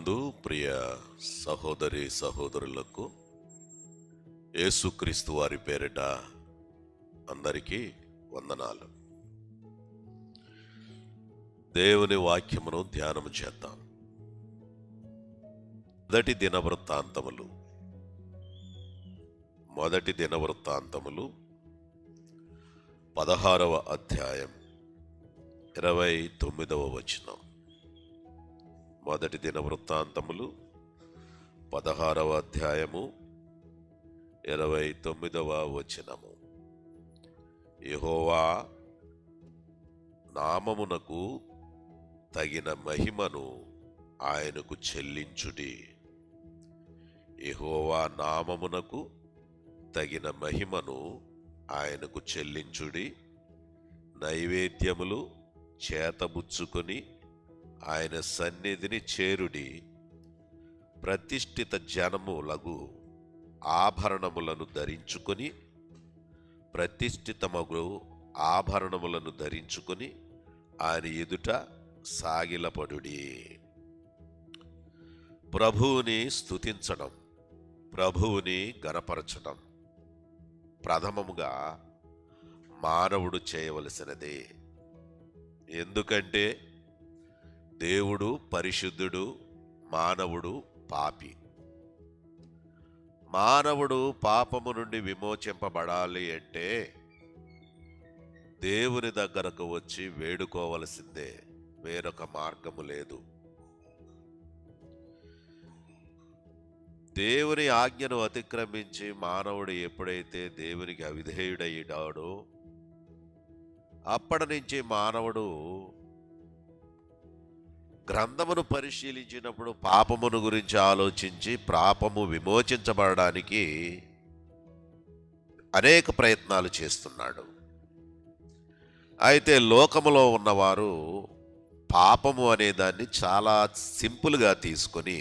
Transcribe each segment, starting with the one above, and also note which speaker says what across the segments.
Speaker 1: ప్రభునందు ప్రియ సహోదరి సహోదరులకు యేసుక్రీస్తు వారి పేరిట అందరికీ వందనాలు. దేవుని వాక్యమును ధ్యానము చేద్దాం. మొదటి దినవృత్తాంతములు 16వ అధ్యాయం 29వ వచనం. మొదటి దినవృత్తాంతములు 16వ అధ్యాయము 29వ వచనము. యెహోవా నామమునకు తగిన మహిమను ఆయనకు చెల్లించుడి. యెహోవా నామమునకు తగిన మహిమను ఆయనకు చెల్లించుడి. నైవేద్యములు చేతబుచ్చుకొని ఆయన సన్నిధిని చేరుడి. ప్రతిష్ఠిత జనములగు ఆభరణములను ధరించుకొని ఆయన ఎదుట సాగిలపడుడి. ప్రభువుని స్తుతించడం, ప్రభువుని గణపరచడం ప్రథమముగా మానవుడు చేయవలసినదే. ఎందుకంటే దేవుడు పరిశుద్ధుడు, మానవుడు పాపి. మానవుడు పాపము నుండి విమోచింపబడాలి అంటే దేవుని దగ్గరకు వచ్చి వేడుకోవలసిందే, వేరొక మార్గము లేదు. దేవుని ఆజ్ఞను అతిక్రమించి మానవుడు ఎప్పుడైతే దేవునికి అవిధేయుడయ్యాడో అప్పటి నుంచి మానవుడు గ్రంథమును పరిశీలించినప్పుడు పాపమును గురించి ఆలోచించి పాపము విమోచించబడడానికి అనేక ప్రయత్నాలు చేస్తున్నాడు. అయితే లోకములో ఉన్నవారు పాపము అనే దాన్ని చాలా సింపుల్గా తీసుకొని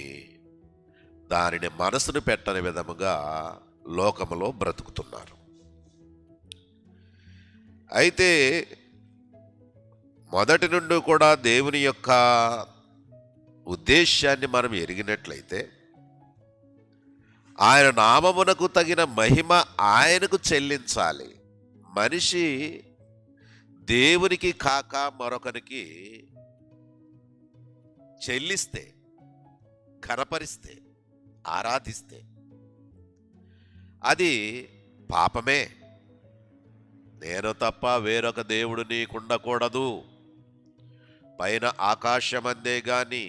Speaker 1: దానిని మనసును పెట్టని విధముగా లోకములో బ్రతుకుతున్నారు. అయితే మొదటి నుండి కూడా దేవుని యొక్క ఉద్దేశాన్ని మనం ఎరిగినట్లయితే ఆయన నామమునకు తగిన మహిమ ఆయనకు చెల్లించాలి. మనిషి దేవునికి కాక మరొకరికి చెల్లిస్తే, ఘనపరిస్తే, ఆరాధిస్తే అది పాపమే. నేను తప్ప వేరొక దేవుడు నీకుండకూడదు, పైన ఆకాశమందే గాని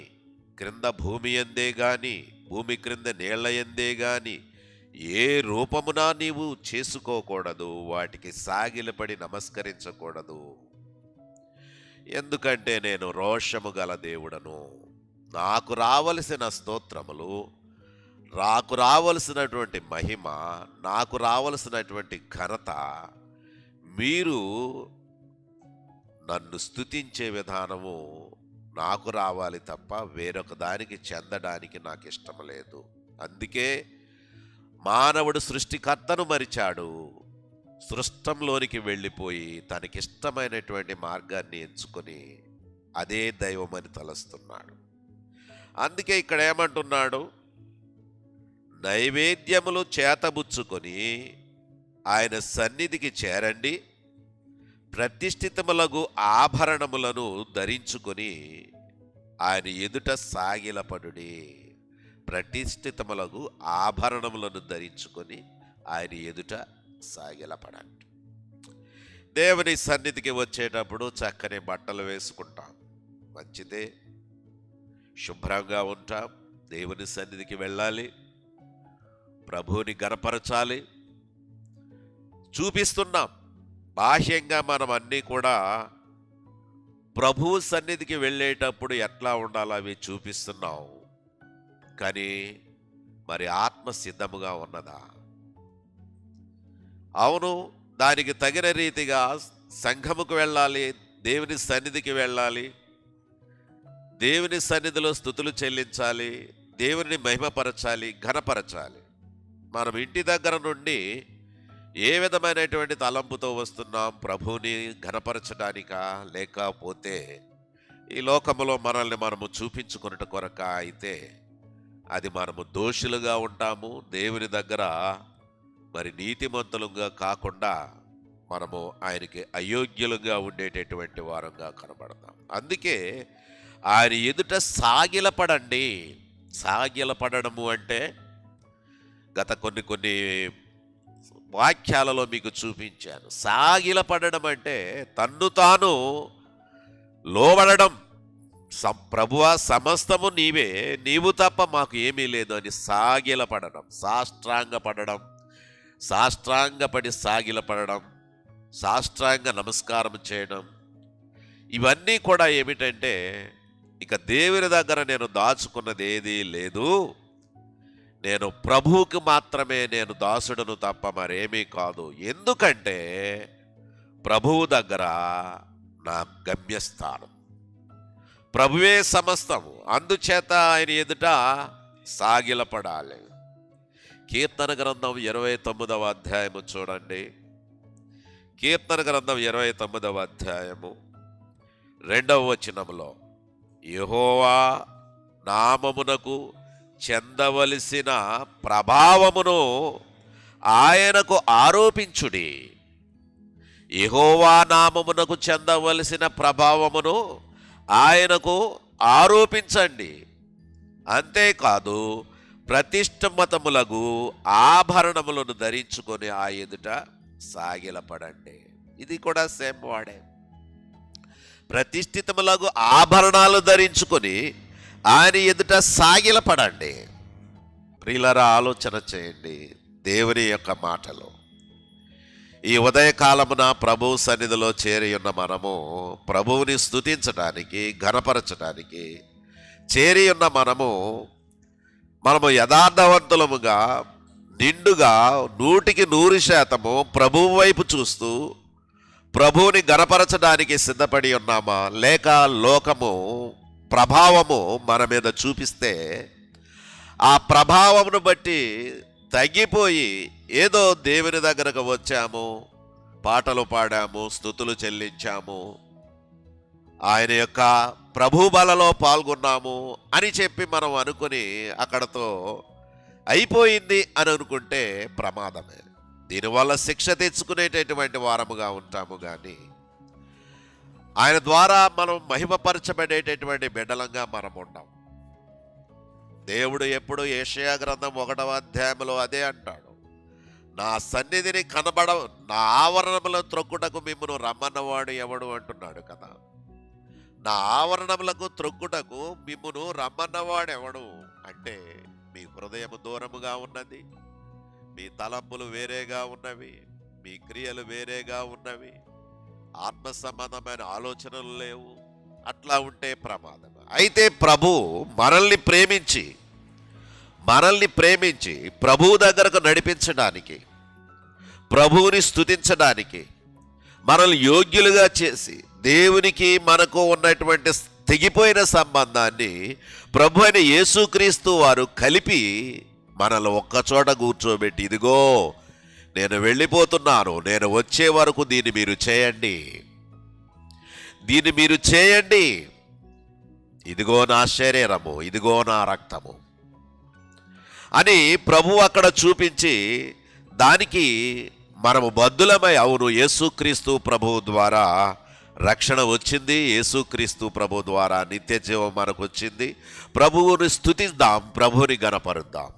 Speaker 1: క్రింద భూమి ఎందే గాని భూమి క్రింద నీళ్ల ఎందే గాని ఏ రూపమున నీవు చేసుకోకూడదు, వాటికి సాగిలపడి నమస్కరించకూడదు. ఎందుకంటే నేను రోషము గల దేవుడను, నాకు రావలసిన స్తోత్రములు, నాకు రావలసినటువంటి మహిమ, నాకు రావలసినటువంటి ఘనత మీరు నన్ను స్తుతించే విధానము నాకు రావాలి తప్ప వేరొక దానికి చెందడానికి నాకు ఇష్టం లేదు. అందుకే మానవుడు సృష్టికర్తను మరిచాడు, సృష్టంలోనికి వెళ్ళిపోయి తనకిష్టమైనటువంటి మార్గాన్ని ఎంచుకొని అదే దైవమని తలస్తున్నాడు. అందుకే ఇక్కడ ఏమంటున్నాడు, నైవేద్యములు చేతబుచ్చుకొని ఆయన సన్నిధికి చేరండి, ప్రతిష్ఠితములగు ఆభరణములను ధరించుకొని ఆయన ఎదుట సాగిలపడుడి. ప్రతిష్ఠితములగు ఆభరణములను ధరించుకొని ఆయన ఎదుట సాగిలపడండి. దేవుని సన్నిధికి వచ్చేటప్పుడు చక్కని బట్టలు వేసుకుంటాం, మంచిదే, శుభ్రంగా ఉంటాం. దేవుని సన్నిధికి వెళ్ళాలి, ప్రభువుని గణపరచాలి, చూపిస్తున్నాం. బాహ్యంగా మనం అన్నీ కూడా ప్రభువు సన్నిధికి వెళ్ళేటప్పుడు ఎట్లా ఉండాలో అవి చూపిస్తున్నాం. కానీ మరి ఆత్మ సిద్ధముగా ఉన్నదా? అవును, దానికి తగిన రీతిగా సంఘముకు వెళ్ళాలి, దేవుని సన్నిధికి వెళ్ళాలి, దేవుని సన్నిధిలో స్తుతులు చెల్లించాలి, దేవుని మహిమపరచాలి, ఘనపరచాలి. మనం ఇంటి దగ్గర నుండి ఏ విధమైనటువంటి తలంపుతో వస్తున్నాం? ప్రభువుని ఘనపరచడానికా, లేకపోతే ఈ లోకములో మనల్ని మనము చూపించుకున్నట కొరక అయితే అది మనము దోషులుగా ఉంటాము. దేవుని దగ్గర మరి నీతిమంతులుగా కాకుండా మనము ఆయనకి అయోగ్యులుగా ఉండేటటువంటి వారంగా కనబడతాం. అందుకే ఆయన ఎదుట సాగిలపడండి. సాగిలపడము అంటే గత కొన్ని వాక్యాలలో మీకు చూపించాను. సాగిలపడడం అంటే తన్ను తాను లోబడడం. ప్రభువా సమస్తము నీవే, నీవు తప్ప మాకు ఏమీ లేదు అని సాగిలపడడం, సాష్టాంగపడడం, సాష్టాంగపడి సాగిలపడడం, సాష్టాంగ నమస్కారం చేయడం. ఇవన్నీ కూడా ఏమిటంటే ఇక దేవుని దగ్గర నేను దాచుకున్నది ఏదీ లేదు, నేను ప్రభువుకి మాత్రమే నేను దాసుడును తప్ప మరేమీ కాదు. ఎందుకంటే ప్రభువు దగ్గర నా గమ్యస్థానం, ప్రభువే సమస్తము. అందుచేత ఆయన ఎదుట సాగిలపడాలి. కీర్తన గ్రంథం 29వ అధ్యాయము చూడండి. కీర్తన గ్రంథం 29వ అధ్యాయము 2వ వచనములో, యెహోవా నామమునకు చెందవలసిన ప్రభావమును ఆయనకు ఆరోపించుడి. యెహోవా నామమునకు చెందవలసిన ప్రభావమును ఆయనకు ఆరోపించండి. అంతేకాదు ప్రతిష్ఠితములగు ఆభరణములను ధరించుకొని ఆ ఎదుట సాగిలపడండి. ఇది కూడా సేమ్ వాడే. ప్రతిష్ఠితములగు ఆభరణాలు ధరించుకొని ఆయన ఎదుట సాగిలపడండి. ప్రియులారా, ఆలోచన చేయండి దేవుని యొక్క మాటలు. ఈ ఉదయకాలమున ప్రభు సన్నిధిలో చేరి ఉన్న మనము ప్రభువుని స్తుతించడానికి, ఘనపరచడానికి చేరి ఉన్న మనము యథార్థవంతులముగా నిండుగా 100% ప్రభువు వైపు చూస్తూ ప్రభువుని ఘనపరచడానికి సిద్ధపడి ఉన్నామా, లేక లోకము ప్రభావము మన మీద చూపిస్తే ఆ ప్రభావమును బట్టి తగ్గిపోయి ఏదో దేవుని దగ్గరకు వచ్చాము, పాటలు పాడాము, స్తుతులు చెల్లించాము, ఆయన యొక్క ప్రభు బలలో పాల్గొన్నాము అని చెప్పి మనం అనుకుని అక్కడతో అయిపోయింది అని అనుకుంటే ప్రమాదమే. దీనివల్ల శిక్ష తెచ్చుకునేటటువంటి వారముగా ఉంటాము. కానీ ఆయన ద్వారా మనం మహిమపరచబడేటటువంటి బిడ్డలంగా మనం ఉండం. దేవుడు ఎప్పుడు యెషయా గ్రంథం 1వ అధ్యాయంలో అదే అంటాడు, నా సన్నిధిని నా ఆవరణములో త్రొక్కుటకు మిమ్మును రమ్మన్నవాడు ఎవడు అంటున్నాడు కదా. నా ఆవరణములకు త్రొక్కుటకు మిమ్మును రమ్మన్నవాడు ఎవడు అంటే, మీ హృదయము దూరముగా ఉన్నది, మీ తలంపులు వేరేగా ఉన్నవి, మీ క్రియలు వేరేగా ఉన్నవి, ఆత్మ సంబంధమైన ఆలోచనలు లేవు. అట్లా ఉంటే ప్రమాదం. అయితే ప్రభు మనల్ని ప్రేమించి ప్రభువు దగ్గరకు నడిపించడానికి, ప్రభువుని స్తుతించడానికి, మనల్ని యోగ్యులుగా చేసి దేవునికి మనకు ఉన్నటువంటి తెగిపోయిన సంబంధాన్ని ప్రభు అయిన యేసుక్రీస్తు వారు కలిపి మనల్ని ఒక్కచోట కూర్చోబెట్టి, ఇదిగో నేను వెళ్ళిపోతున్నాను, నేను వచ్చే వరకు దీన్ని మీరు చేయండి, ఇదిగో నా శరీరము, ఇదిగో నా రక్తము అని ప్రభు అక్కడ చూపించి, దానికి మనము బద్దులమై, అవును యేసుక్రీస్తు ప్రభువు ద్వారా రక్షణ వచ్చింది, యేసుక్రీస్తు ప్రభు ద్వారా నిత్య జీవం మనకు వచ్చింది. ప్రభువుని స్తుతిద్దాం, ప్రభువుని గణపరుద్దాం.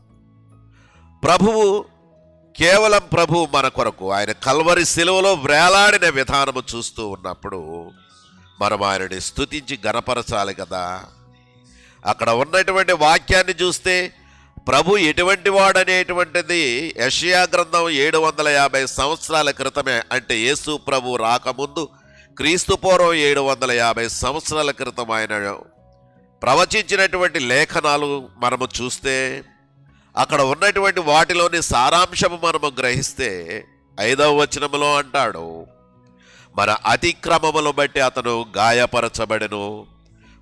Speaker 1: కేవలం ప్రభువు మన కొరకు ఆయన కల్వరి శిలువలో వేలాడిన విధానము చూస్తూ ఉన్నప్పుడు మనం ఆయనని స్తుతించి గణపరచాలి కదా. అక్కడ ఉన్నటువంటి వాక్యాన్ని చూస్తే ప్రభు ఎటువంటి వాడనేటువంటిది యెషయా గ్రంథం 750 సంవత్సరాల క్రితమే, అంటే యేసు ప్రభు రాకముందు క్రీస్తు పూర్వం 750 సంవత్సరాల క్రితం ఆయన ప్రవచించినటువంటి లేఖనాలు మనము చూస్తే అక్కడ ఉన్నటువంటి వాటిలోని సారాంశము మనము గ్రహిస్తే 5వ వచనములో అంటాడు, మన అతిక్రమములను బట్టి అతడు గాయపరచబడెను,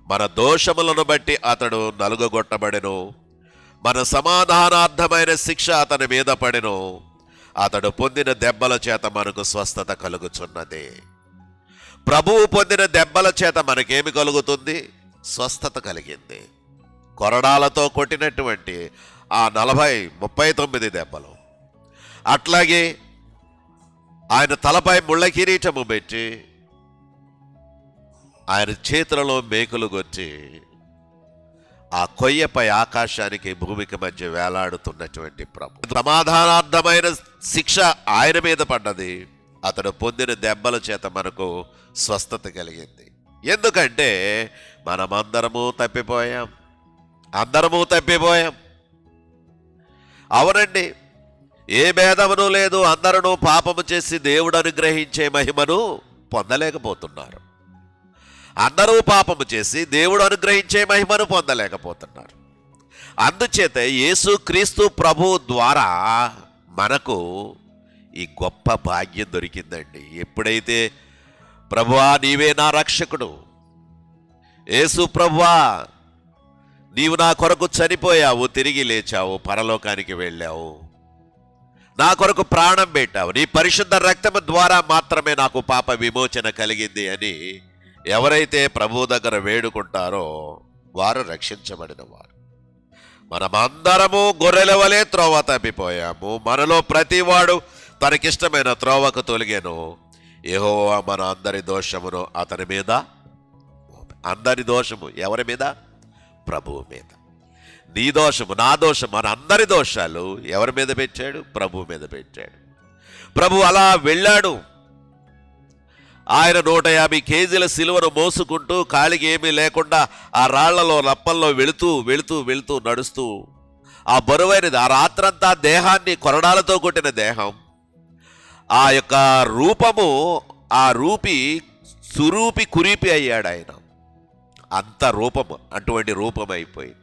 Speaker 1: మన దోషములను బట్టి అతడు నలుగగొట్టబడెను, మన సమాధానార్థమైన శిక్ష అతని మీద పడెను, అతడు పొందిన దెబ్బల చేత మనకు స్వస్థత కలుగుచున్నది. ప్రభువు పొందిన దెబ్బల చేత మనకేమి కలుగుతుంది? స్వస్థత కలిగింది. కొరడాలతో కొట్టినటువంటి ఆ 39 దెబ్బలు. అట్లాగే ఆయన తలపై ముళ్ళ కిరీటము పెట్టి ఆయన చేతులలో మేకులు కొట్టి ఆ కొయ్యపై ఆకాశానికి భూమికి మధ్య వేలాడుతున్నటువంటి ప్రభు, సమాధానార్థమైన శిక్ష ఆయన మీద పడ్డది. అతడు పొందిన దెబ్బల చేత మనకు స్వస్థత కలిగింది. ఎందుకంటే మనమందరము తప్పిపోయాం, అందరము తప్పిపోయాం. అవునండి, ఏ భేదమును లేదు. అందరూ పాపము చేసి దేవుడు అనుగ్రహించే మహిమను పొందలేకపోతున్నారు. అందరూ పాపము చేసి దేవుడు అనుగ్రహించే మహిమను పొందలేకపోతున్నారు. అందుచేత యేసుక్రీస్తు ప్రభువు ద్వారా మనకు ఈ గొప్ప భాగ్యం దొరికిందండి. ఎప్పుడైతే ప్రభువా నీవే నా రక్షకుడు, యేసు ప్రభువా నీవు నా కొరకు చనిపోయావు, తిరిగి లేచావు, పరలోకానికి వెళ్ళావు, నా కొరకు ప్రాణం పెట్టావు, నీ పరిశుద్ధ రక్తము ద్వారా మాత్రమే నాకు పాప విమోచన కలిగింది అని ఎవరైతే ప్రభువు దగ్గర వేడుకుంటారో వారు రక్షించబడిన వారు. మనమందరము గొర్రెల వలె త్రోవ తప్పిపోయాము, మనలో ప్రతివాడు తనకిష్టమైన త్రోవకు తొలిగాను. యెహోవా మన అందరి దోషమును అతని మీద, అందరి దోషము ఎవరి మీద? ప్రభువు మీద. నీ దోషము నా దోషం మన అందరి దోషాలు ఎవరి మీద పెట్టాడు? ప్రభువు మీద పెట్టాడు. ప్రభు అలా వెళ్ళాడు. ఆయన 150 కేజీల సిలువను మోసుకుంటూ కాలికి ఏమీ లేకుండా ఆ రాళ్లలో రప్పల్లో వెళుతూ వెళుతూ వెళుతూ నడుస్తూ ఆ బరువైనది ఆ రాత్రంతా దేహాన్ని కొరడాలతో కొట్టిన దేహం, ఆ యొక్క రూపము, ఆ రూపి సురూపి కురీపి అయ్యాడు ఆయన. అంత రూపము, అటువంటి రూపం అయిపోయింది.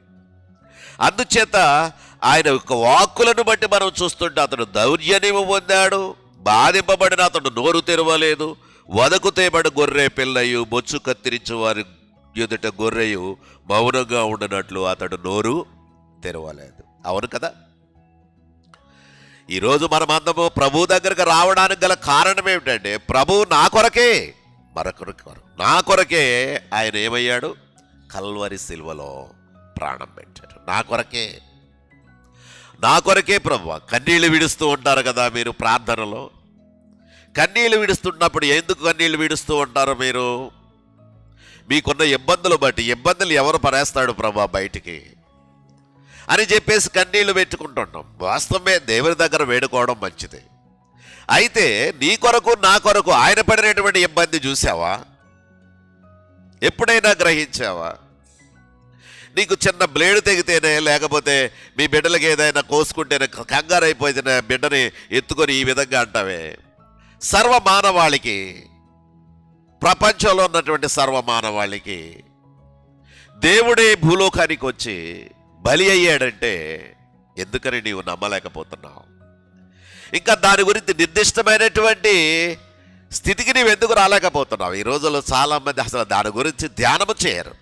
Speaker 1: అందుచేత ఆయన యొక్క వాక్కులను బట్టి మనం చూస్తుంటే అతడు దౌర్జన్యము పొందాడు, బాధింపబడిన అతడు నోరు తెరవలేదు. వదకు తేబడి గొర్రె పిల్లయు బొచ్చు కత్తిరించు వారి ఎదుట గొర్రెయు మౌనంగా ఉండనట్లు అతడు నోరు తెరవలేదు. అవును కదా? ఈరోజు మనమందము ప్రభు దగ్గరకు రావడానికి గల కారణం ఏమిటంటే ప్రభు నా కొరకే, నా కొరకే ఆయన ఏమయ్యాడు? కల్వరి సిలువలో ప్రాణం పెట్టాడు. నా కొరకే ప్రభు. కన్నీళ్లు విడుస్తూ ఉంటారు కదా మీరు ప్రార్థనలో. కన్నీళ్లు విడుస్తున్నప్పుడు ఎందుకు కన్నీళ్లు విడుస్తూ ఉంటారు మీరు? మీకున్న ఇబ్బందులు బట్టి. ఇబ్బందులు ఎవరు పడేస్తాడు ప్రభు బయటికి అని చెప్పేసి కన్నీళ్లు పెట్టుకుంటున్నాం. వాస్తవమే, దేవుని దగ్గర వేడుకోవడం మంచిది. అయితే నీ కొరకు నా కొరకు ఆయన పడినటువంటి ఇబ్బంది చూసావా? ఎప్పుడైనా గ్రహించావా? నీకు చిన్న బ్లేడు తెగితేనే, లేకపోతే మీ బిడ్డలకి ఏదైనా కోసుకుంటేనే కంగారు అయిపోయిన బిడ్డని ఎత్తుకొని ఈ విధంగా అంటావే. సర్వమానవాళికి, ప్రపంచంలో ఉన్నటువంటి సర్వమానవాళికి దేవుడే భూలోకానికి వచ్చి బలి అయ్యాడంటే ఎందుకని నీవు నమ్మలేకపోతున్నావు? ఇంకా దాని గురించి నిర్దిష్టమైనటువంటి స్థితికి నీవు ఎందుకు రాలేకపోతున్నావు? ఈ రోజుల్లో చాలామంది అసలు దాని గురించి ధ్యానము చేయరు.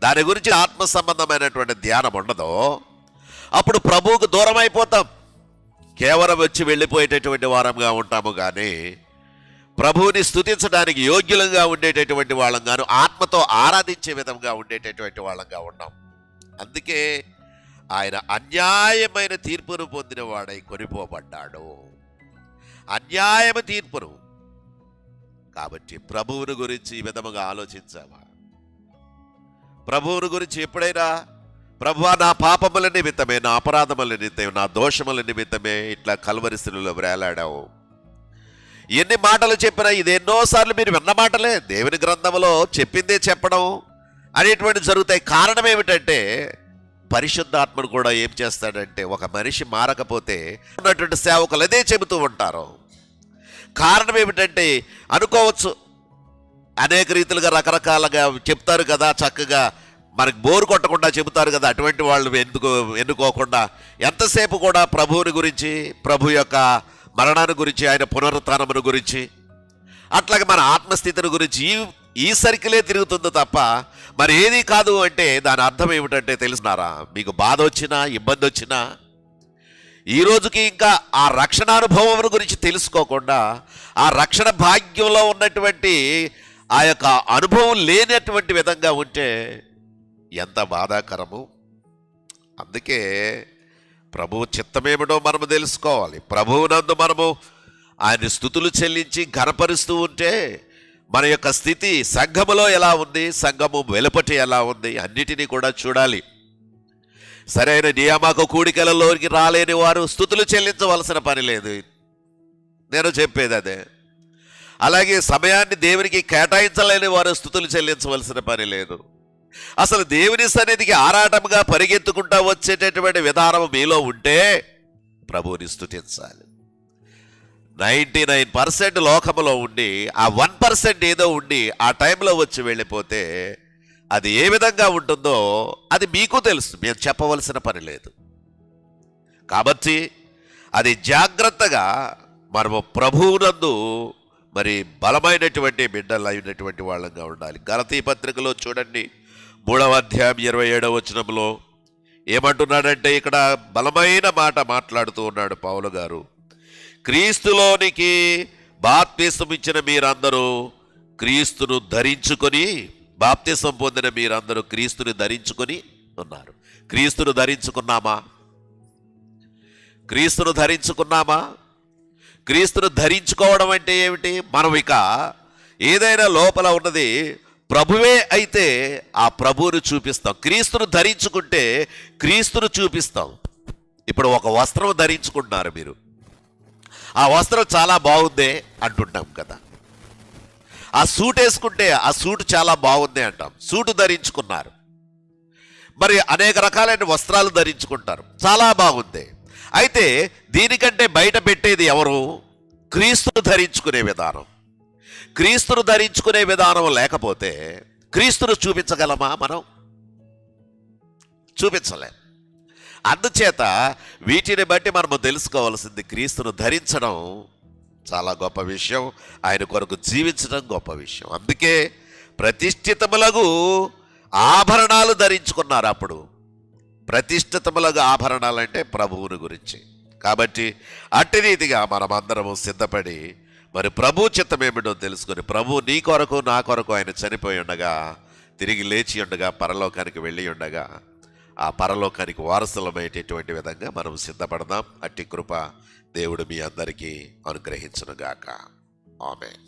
Speaker 1: దాని గురించి ఆత్మ సంబంధమైనటువంటి ధ్యానం ఉండదో అప్పుడు ప్రభువుకు దూరం అయిపోతాం. కేవలం వచ్చి వెళ్ళిపోయేటటువంటి వారంగా ఉంటాము, కానీ ప్రభువుని స్తుతించడానికి యోగ్యులంగా ఉండేటటువంటి వాళ్ళంగాను, ఆత్మతో ఆరాధించే విధంగా ఉండేటటువంటి వాళ్ళంగా ఉన్నాం. అందుకే ఆయన అన్యాయమైన తీర్పును పొందిన వాడై కొనిపోబడ్డాడు. అన్యాయమ తీర్పును. కాబట్టి ప్రభువుని గురించి ఈ విధముగా ఆలోచించావా? ప్రభువుని గురించి ఎప్పుడైనా ప్రభువా నా పాపముల నిమిత్తమే, నా అపరాధముల నిమిత్తమే, నా దోషముల నిమిత్తమే ఇట్లా కల్వరి శిలువలో వేలాడావు. ఎన్ని మాటలు చెప్పినా ఇది ఎన్నోసార్లు మీరు విన్న మాటలే. దేవుని గ్రంథంలో చెప్పిందే చెప్పడం అనేటువంటి జరుగుతాయి. కారణం ఏమిటంటే పరిశుద్ధాత్మను కూడా ఏం చేస్తాడంటే, ఒక మనిషి మారకపోతే ఉన్నటువంటి సేవకులు అదే చెబుతూ ఉంటారు. కారణం ఏమిటంటే అనుకోవచ్చు, అనేక రీతిలుగా రకరకాలుగా చెప్తారు కదా, చక్కగా మనకు బోరు కొట్టకుండా చెబుతారు కదా. అటువంటి వాళ్ళు ఎన్నుకోకుండా ఎంతసేపు కూడా ప్రభువుని గురించి, ప్రభు యొక్క మరణాన్ని గురించి, ఆయన పునరుత్థానమును గురించి, అట్లాగే మన ఆత్మస్థితిని గురించి ఈ సర్కిలే తిరుగుతుంది తప్ప మరి ఏది కాదు. అంటే దాని అర్థం ఏమిటంటే తెలుసున్నారా? మీకు బాధ వచ్చినా, ఇబ్బంది వచ్చినా, ఈ రోజుకి ఇంకా ఆ రక్షణ అనుభవం గురించి తెలుసుకోకుండా, ఆ రక్షణ భాగ్యంలో ఉన్నటువంటి ఆ యొక్క అనుభవం లేనటువంటి విధంగా ఉంటే ఎంత బాధాకరము. అందుకే ప్రభువు చిత్తమేమిటో మనము తెలుసుకోవాలి. ప్రభువునందు మనము ఆయన స్తుతులు చెల్లించి ఘనపరుస్తూ ఉంటే మన యొక్క స్థితి సంఘములో ఎలా ఉంది, సంఘము వెలుపటి ఎలా ఉంది, అన్నిటినీ కూడా చూడాలి. సరైన నియామక కూడికలలోకి రాలేని వారు స్తుతులు చెల్లించవలసిన పని లేదు. నేను చెప్పేది అదే. అలాగే సమయాన్ని దేవునికి కేటాయించలేని వారు స్తుతులు చెల్లించవలసిన పని లేదు. అసలు దేవుని సన్నిధికి ఆరాటంగా పరిగెత్తుకుంటా వచ్చేటటువంటి విధానం మీలో ఉంటే ప్రభువుని స్తుతించాలి. 99% లోకములో ఉండి ఆ 1% ఏదో ఉండి ఆ టైంలో వచ్చి వెళ్ళిపోతే అది ఏ విధంగా ఉంటుందో అది మీకు తెలుసు, మేము చెప్పవలసిన పని లేదు. కాబట్టి అది జాగ్రత్తగా మనము ప్రభువునందు మరి బలమైనటువంటి బిడ్డలు అయినటువంటి వాళ్ళంగా ఉండాలి. గలతీ పత్రికలో చూడండి 3వ అధ్యాయం 27వ వచనంలో ఏమంటున్నాడంటే, ఇక్కడ బలమైన మాట మాట్లాడుతూ ఉన్నాడు పౌలు గారు. క్రీస్తులోనికి బాప్తిసం ఇచ్చిన మీరందరూ క్రీస్తును ధరించుకొని, బాప్తిసం పొందిన మీరందరూ క్రీస్తుని ధరించుకొని ఉన్నారు. క్రీస్తును ధరించుకున్నామా? క్రీస్తును ధరించుకున్నామా? క్రీస్తును ధరించుకోవడం అంటే ఏమిటి? మనం ఇక ఏదైనా లోపల ఉన్నది ప్రభువే అయితే ఆ ప్రభువును చూపిస్తాం. క్రీస్తును ధరించుకుంటే క్రీస్తును చూపిస్తాం. ఇప్పుడు ఒక వస్త్రం ధరించుకుంటున్నారు మీరు, ఆ వస్త్రం చాలా బాగుందే అంటుంటాం కదా. ఆ సూట్ వేసుకుంటే ఆ సూట్ చాలా బాగుంది అంటాం. సూటు ధరించుకున్నారు. మరి అనేక రకాలైన వస్త్రాలు ధరించుకుంటారు, చాలా బాగుంది. అయితే దీనికంటే బయట పెట్టేది ఎవరు? క్రీస్తును ధరించుకునే విధానం. క్రీస్తును ధరించుకునే విధానం లేకపోతే క్రీస్తును చూపించగలమా? మనం చూపించలేం. అందుచేత వీటిని బట్టి మనము తెలుసుకోవాల్సింది, క్రీస్తును ధరించడం చాలా గొప్ప విషయం, ఆయన కొరకు జీవించడం గొప్ప విషయం. అందుకే ప్రతిష్ఠితములకు ఆభరణాలు ధరించుకున్నారు. అప్పుడు ప్రతిష్ఠితములకు ఆభరణాలు అంటే ప్రభువుని గురించి. కాబట్టి అట్టి రీతిగా మనమందరము సిద్ధపడి మరి ప్రభు చిత్తం ఏమిటో తెలుసుకొని, ప్రభు నీ కొరకు నా కొరకు ఆయన చనిపోయి ఉండగా, తిరిగి లేచి ఉండగా, పరలోకానికి వెళ్ళి ఉండగా, ఆ పరలోకానికి వారసులమయ్యేటటువంటి విధంగా మనం సిద్ధపడదాం. అట్టి కృప దేవుడు మీ అందరికీ అనుగ్రహించునుగాక. ఆమేన్.